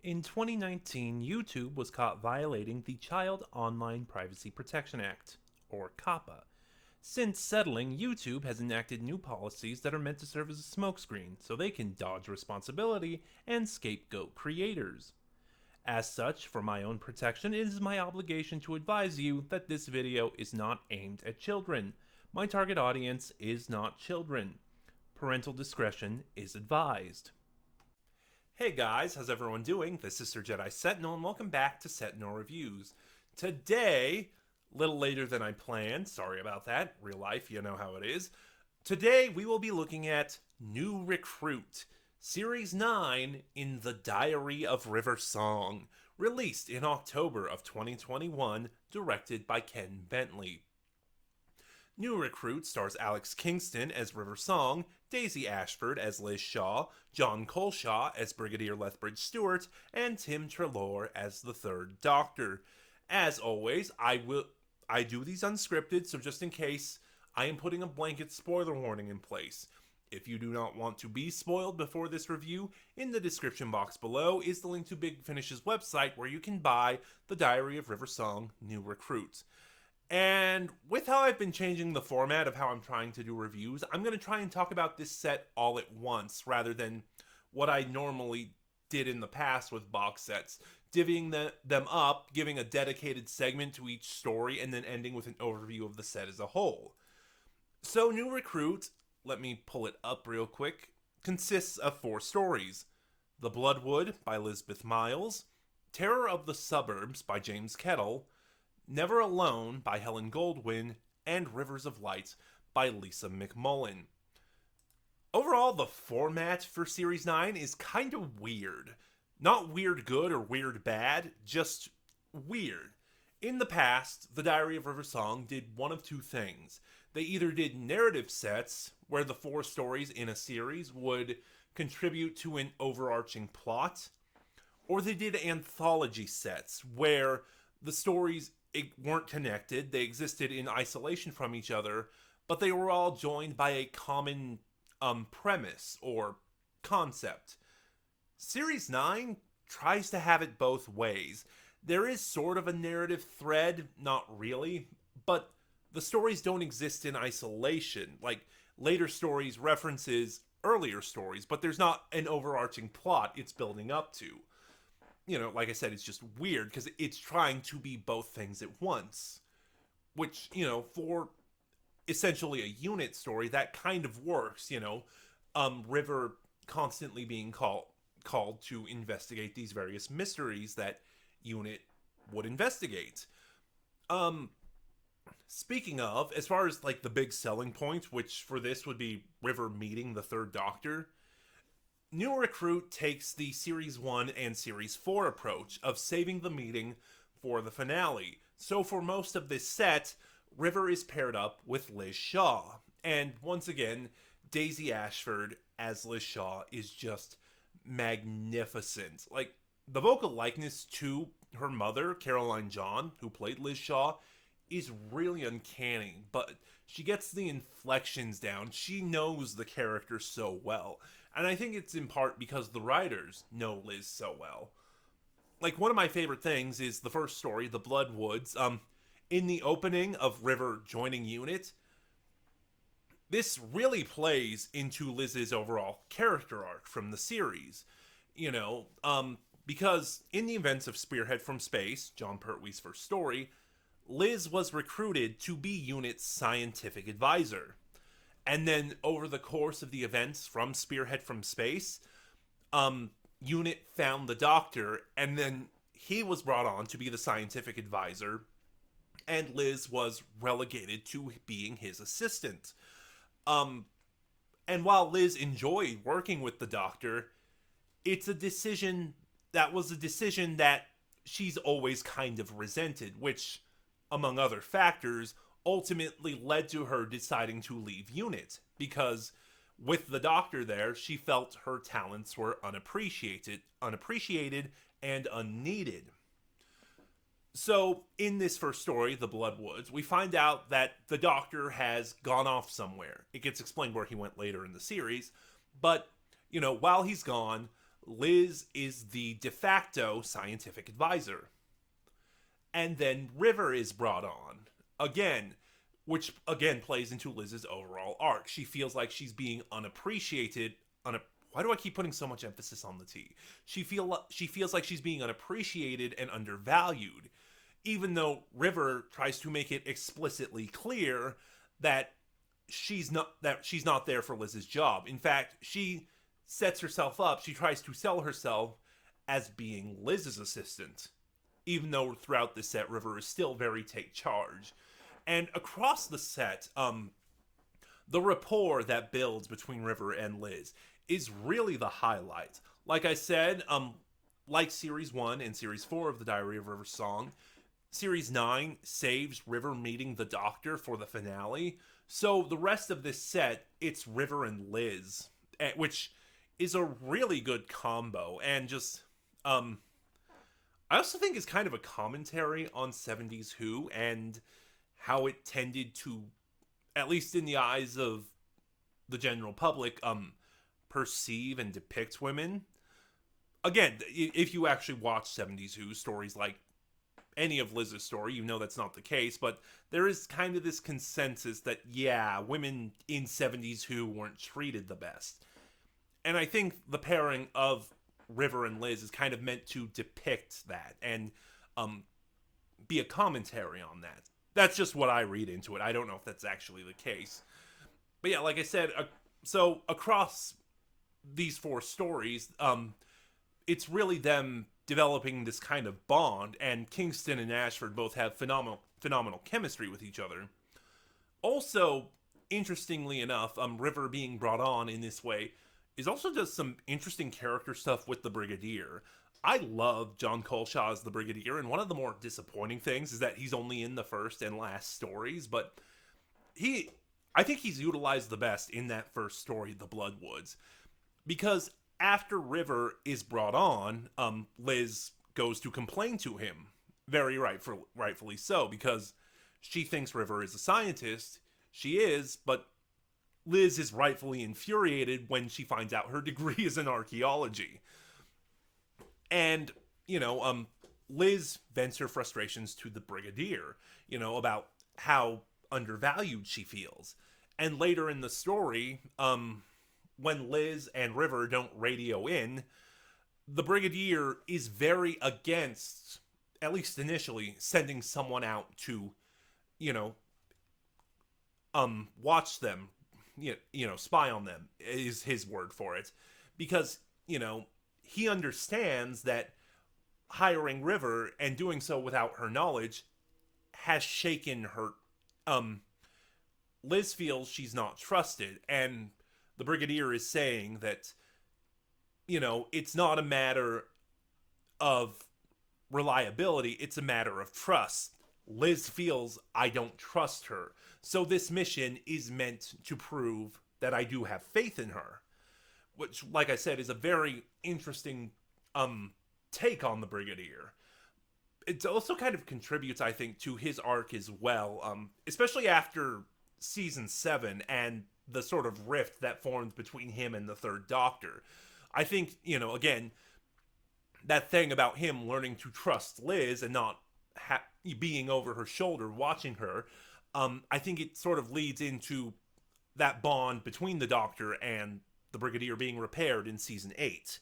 In 2019, YouTube was caught violating the Child Online Privacy Protection Act, or COPPA. Since settling, YouTube has enacted new policies that are meant to serve as a smokescreen so they can dodge responsibility and scapegoat creators. As such, for my own protection, it is my obligation to advise you that this video is not aimed at children. My target audience is not children. Parental discretion is advised. Hey guys, how's everyone doing? This is Sir Jedi Sentinel, and welcome back to Sentinel Reviews. Today, a little later than I planned, sorry about that, real life, you know how it is. Today, we will be looking at New Recruit, Series 9 in the Diary of River Song, released in October of 2021, directed by Ken Bentley. New Recruit stars Alex Kingston as River Song, Daisy Ashford as Liz Shaw, John Colshaw as Brigadier Lethbridge Stewart, and Tim Treloar as the Third Doctor. As always, I do these unscripted, so just in case, I am putting a blanket spoiler warning in place. If you do not want to be spoiled before this review, in the description box below is the link to Big Finish's website where you can buy The Diary of River Song New Recruit. And with how I've been changing the format of how I'm trying to do reviews, I'm going to try and talk about this set all at once rather than what I normally did in the past with box sets, divvying them up, giving a dedicated segment to each story, and then ending with an overview of the set as a whole. So, New Recruit, let me pull it up real quick, consists of 4 stories. The Bloodwood by Lisbeth Miles, Terror of the Suburbs by James Kettle, Never Alone by Helen Goldwyn, and Rivers of Light by Lisa McMullen. Overall, the format for Series 9 is kind of weird. Not weird good or weird bad, just weird. In the past, The Diary of River Song did one of 2 things. They either did narrative sets, where the 4 stories in a series would contribute to an overarching plot, or they did anthology sets, where the stories weren't connected, they existed in isolation from each other, but they were all joined by a common premise or concept. Series 9 tries to have it both ways. There is sort of a narrative thread, not really, but the stories don't exist in isolation. Like, later stories references earlier stories, but there's not an overarching plot it's building up to. You know, like I said, it's just weird because it's trying to be both things at once. Which, you know, for essentially a unit story, that kind of works, you know. River constantly being called to investigate these various mysteries that unit would investigate. Speaking of, as far as like the big selling point, which for this would be River meeting the Third Doctor, New Recruit takes the Series 1 and Series 4 approach of saving the meeting for the finale. So for most of this set, River is paired up with Liz Shaw. And once again, Daisy Ashford as Liz Shaw is just magnificent. Like, the vocal likeness to her mother, Caroline John, who played Liz Shaw, is really uncanny, but she gets the inflections down. She knows the character so well. And I think it's in part because the writers know Liz so well. Like, one of my favorite things is the first story, The Bloodwoods. In the opening of River joining Unit, this really plays into Liz's overall character arc from the series. You know, because in the events of Spearhead from Space, John Pertwee's first story, Liz was recruited to be Unit's scientific advisor. And then over the course of the events from Spearhead from Space, Unit found the Doctor, and then he was brought on to be the scientific advisor, and Liz was relegated to being his assistant. And while Liz enjoyed working with the Doctor, it's a decision that she's always kind of resented, which, among other factors, ultimately led to her deciding to leave Unit, because with the Doctor there, she felt her talents were unappreciated and unneeded. So, in this first story, The Bloodwoods, we find out that the Doctor has gone off somewhere. It gets explained where he went later in the series, but, you know, while he's gone, Liz is the de facto scientific advisor. And then River is brought on. Again, which again plays into Liz's overall arc. She feels like she's being unappreciated. Why do I keep putting so much emphasis on the T? She feels like she's being unappreciated and undervalued, even though River tries to make it explicitly clear that she's not there for Liz's job. In fact, she sets herself up. She tries to sell herself as being Liz's assistant, even though throughout the set, River is still very take charge. And across the set, the rapport that builds between River and Liz is really the highlight. Like I said, like Series 1 and Series 4 of The Diary of River Song, Series 9 saves River meeting the Doctor for the finale. So the rest of this set, it's River and Liz, which is a really good combo. And just, I also think it's kind of a commentary on 70s Who and how it tended to, at least in the eyes of the general public, perceive and depict women. Again, if you actually watch 70s Who stories like any of Liz's story, you know that's not the case, but there is kind of this consensus that, yeah, women in 70s Who weren't treated the best. And I think the pairing of River and Liz is kind of meant to depict that and be a commentary on that. That's just what I read into it. I don't know if that's actually the case. But yeah, like I said, so across these four stories, it's really them developing this kind of bond, and Kingston and Ashford both have phenomenal chemistry with each other. Also, interestingly enough, River being brought on in this way is also does some interesting character stuff with the Brigadier. I love John Colshaw as the Brigadier, and one of the more disappointing things is that he's only in the first and last stories, but I think he's utilized the best in that first story, The Bloodwoods, because after River is brought on, Liz goes to complain to him, very rightfully so, because she thinks River is a scientist. She is, but Liz is rightfully infuriated when she finds out her degree is in archaeology. And, Liz vents her frustrations to the Brigadier, about how undervalued she feels. And later in the story, when Liz and River don't radio in, the Brigadier is very against, at least initially, sending someone out to, watch them, spy on them, is his word for it. Because, he understands that hiring River and doing so without her knowledge has shaken her. Liz feels she's not trusted, and the Brigadier is saying that, it's not a matter of reliability, it's a matter of trust. Liz feels I don't trust her. So this mission is meant to prove that I do have faith in her. Which, like I said, is a very interesting take on the Brigadier. It also kind of contributes, I think, to his arc as well, especially after Season 7 and the sort of rift that formed between him and the Third Doctor. I think, again, that thing about him learning to trust Liz and not being over her shoulder watching her, I think it sort of leads into that bond between the Doctor and the Brigadier being repaired in Season 8.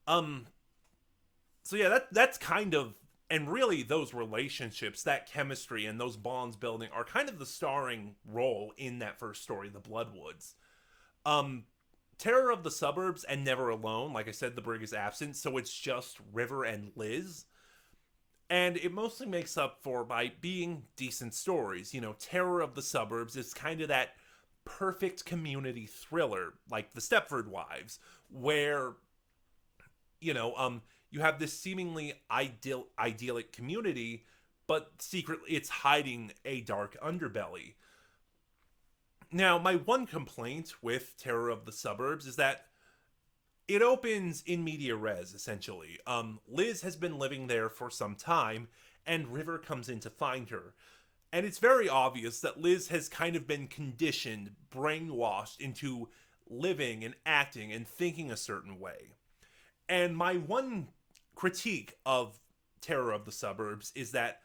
So yeah, that's kind of, and really those relationships, that chemistry and those bonds building are kind of the starring role in that first story, The Bloodwoods. Terror of the Suburbs and Never Alone, like I said, the Brig is absent, so it's just River and Liz. And it mostly makes up for by being decent stories. Terror of the Suburbs is kind of that perfect community thriller, like The Stepford Wives, where, you have this seemingly idyllic community, but secretly it's hiding a dark underbelly. Now, my one complaint with Terror of the Suburbs is that it opens in media res, essentially. Liz has been living there for some time, and River comes in to find her. And it's very obvious that Liz has kind of been conditioned, brainwashed into living and acting and thinking a certain way. And my one critique of Terror of the Suburbs is that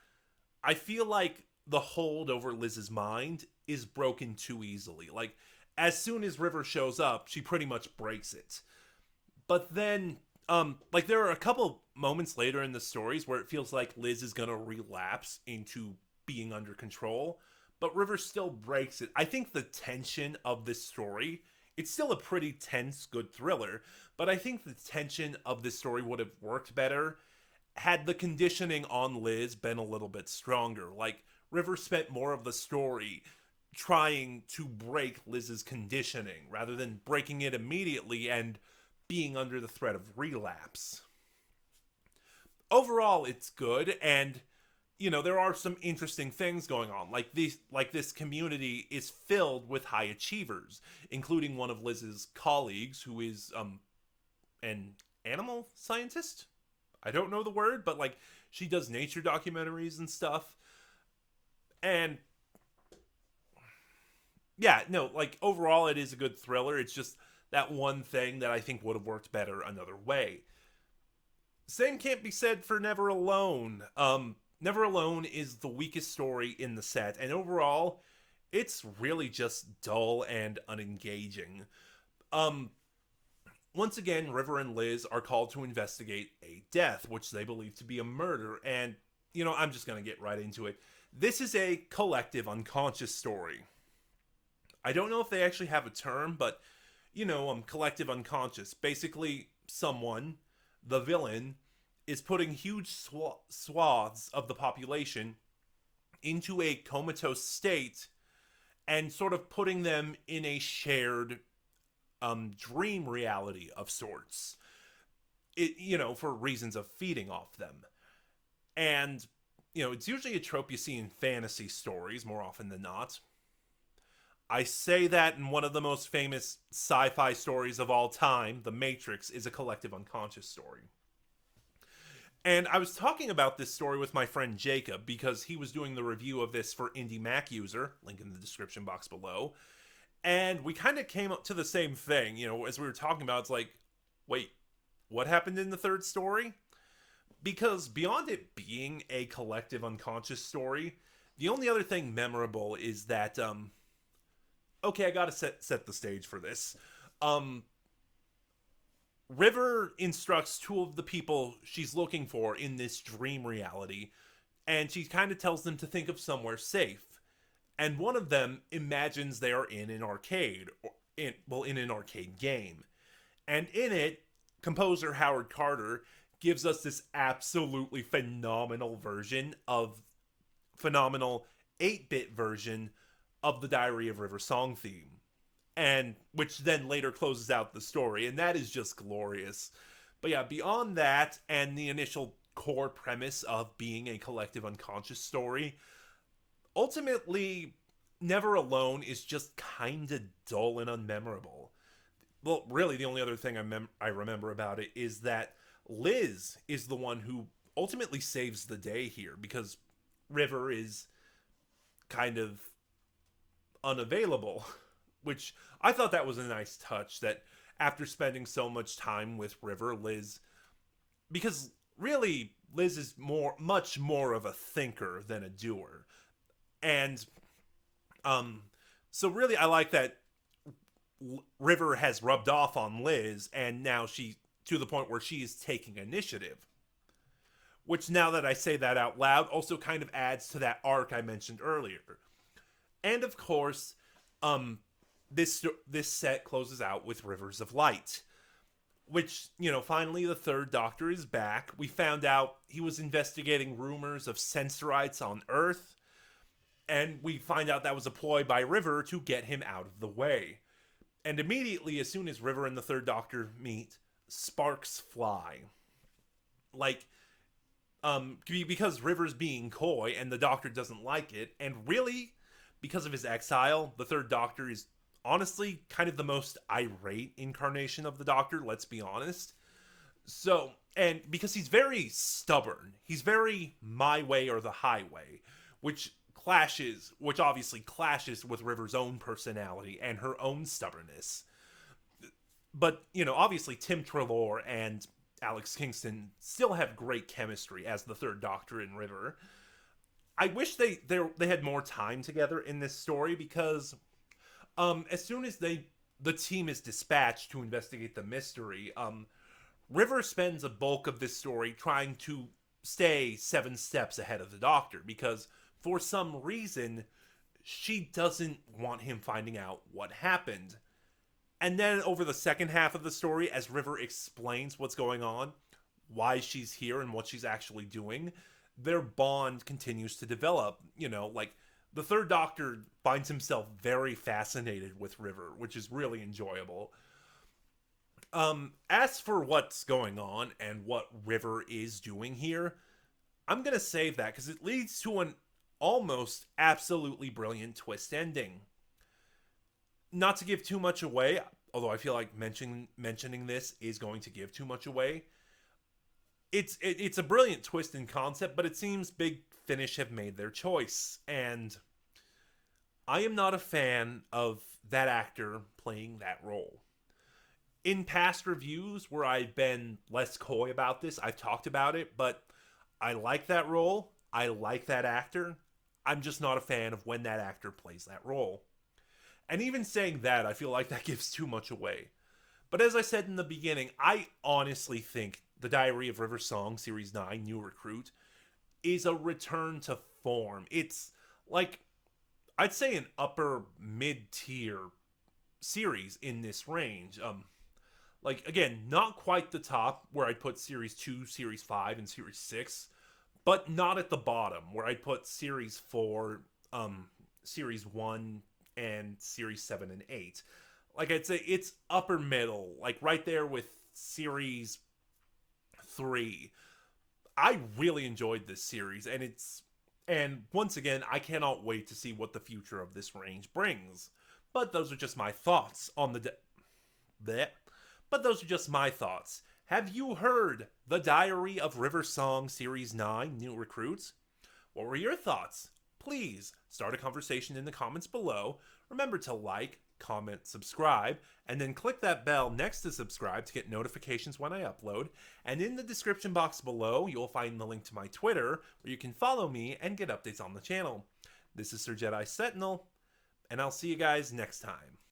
I feel like the hold over Liz's mind is broken too easily. Like, as soon as River shows up, she pretty much breaks it. But then, like, there are a couple moments later in the stories where it feels like Liz is gonna relapse into being under control, but River still breaks it. I think the tension of this story, it's still a pretty tense, good thriller, but I think the tension of this story would have worked better had the conditioning on Liz been a little bit stronger. Like, River spent more of the story trying to break Liz's conditioning rather than breaking it immediately and being under the threat of relapse. Overall, it's good, and there are some interesting things going on. This community is filled with high achievers, including one of Liz's colleagues who is an animal scientist. I don't know the word, but like she does nature documentaries and stuff. And yeah, no, like overall it is a good thriller. It's just that one thing that I think would have worked better another way. Same can't be said for Never Alone. Never Alone is the weakest story in the set, and overall, it's really just dull and unengaging. Once again, River and Liz are called to investigate a death, which they believe to be a murder, and, I'm just gonna get right into it. This is a collective unconscious story. I don't know if they actually have a term, but, collective unconscious. Basically, someone, the villain, is putting huge swaths of the population into a comatose state and sort of putting them in a shared dream reality of sorts. For reasons of feeding off them. And, it's usually a trope you see in fantasy stories more often than not. I say that in one of the most famous sci-fi stories of all time, The Matrix, is a collective unconscious story. And I was talking about this story with my friend Jacob because he was doing the review of this for Indie Mac User, link in the description box below. And we kind of came up to the same thing, as we were talking about. It's like, wait, what happened in the third story? Because beyond it being a collective unconscious story, the only other thing memorable is that, okay, I gotta set the stage for this. River instructs two of the people she's looking for in this dream reality, and she kind of tells them to think of somewhere safe. And one of them imagines they are in an arcade, in an arcade game. And in it, composer Howard Carter gives us this absolutely phenomenal 8-bit version of the Diary of River song theme. And which then later closes out the story, and that is just glorious. But yeah, beyond that and the initial core premise of being a collective unconscious story, ultimately Never Alone is just kind of dull and unmemorable. Well, really the only other thing I remember about it is that Liz is the one who ultimately saves the day here, because River is kind of unavailable. Which I thought that was a nice touch, that after spending so much time with River, because really Liz is much more of a thinker than a doer. And so really I like that River has rubbed off on Liz, and now to the point where she is taking initiative. Which, now that I say that out loud, also kind of adds to that arc I mentioned earlier. And of course, this set closes out with Rivers of Light, which, finally the third Doctor is back. We found out he was investigating rumors of sensorites on Earth, and we find out that was a ploy by River to get him out of the way. And immediately, as soon as River and the third Doctor meet, sparks fly. Because River's being coy and the Doctor doesn't like it, and really, because of his exile, the third Doctor is honestly kind of the most irate incarnation of the Doctor, let's be honest. So, and because he's very stubborn, he's very my way or the highway, which obviously clashes with River's own personality and her own stubbornness. But, obviously Tim Treloar and Alex Kingston still have great chemistry as the Third Doctor and River. I wish they had more time together in this story because as soon as the team is dispatched to investigate the mystery, River spends a bulk of this story trying to stay 7 steps ahead of the Doctor because for some reason she doesn't want him finding out what happened. And then over the second half of the story, as River explains what's going on, why she's here and what she's actually doing, their bond continues to develop. Like the Third Doctor finds himself very fascinated with River, which is really enjoyable. As for what's going on and what River is doing here, I'm gonna save that because it leads to an almost absolutely brilliant twist ending. Not to give too much away, although I feel like mentioning this is going to give too much away. It's a brilliant twist in concept, but it seems Big Finish have made their choice, and I am not a fan of that actor playing that role. In past reviews where I've been less coy about this, I've talked about it, but I like that role. I like that actor. I'm just not a fan of when that actor plays that role. And even saying that, I feel like that gives too much away. But as I said in the beginning, I honestly think The Diary of River Song Series 9, New Recruit, is a return to form. It's like, I'd say an upper mid-tier series in this range. Like, again, not quite the top where I'd put Series 2, Series 5, and Series 6, but not at the bottom where I'd put Series 4, Series 1, and Series 7 and 8. Like, I'd say it's upper middle, like right there with Series 3. I really enjoyed this series, and once again, I cannot wait to see what the future of this range brings. But those are just my thoughts on but those are just my thoughts. Have you heard The Diary of River Song Series 9, New Recruits? What were your thoughts? Please start a conversation in the comments below. Remember to like, comment, subscribe, and then click that bell next to subscribe to get notifications when I upload. And in the description box below, you'll find the link to my Twitter, where you can follow me and get updates on the channel. This is Sir Jedi Sentinel, and I'll see you guys next time.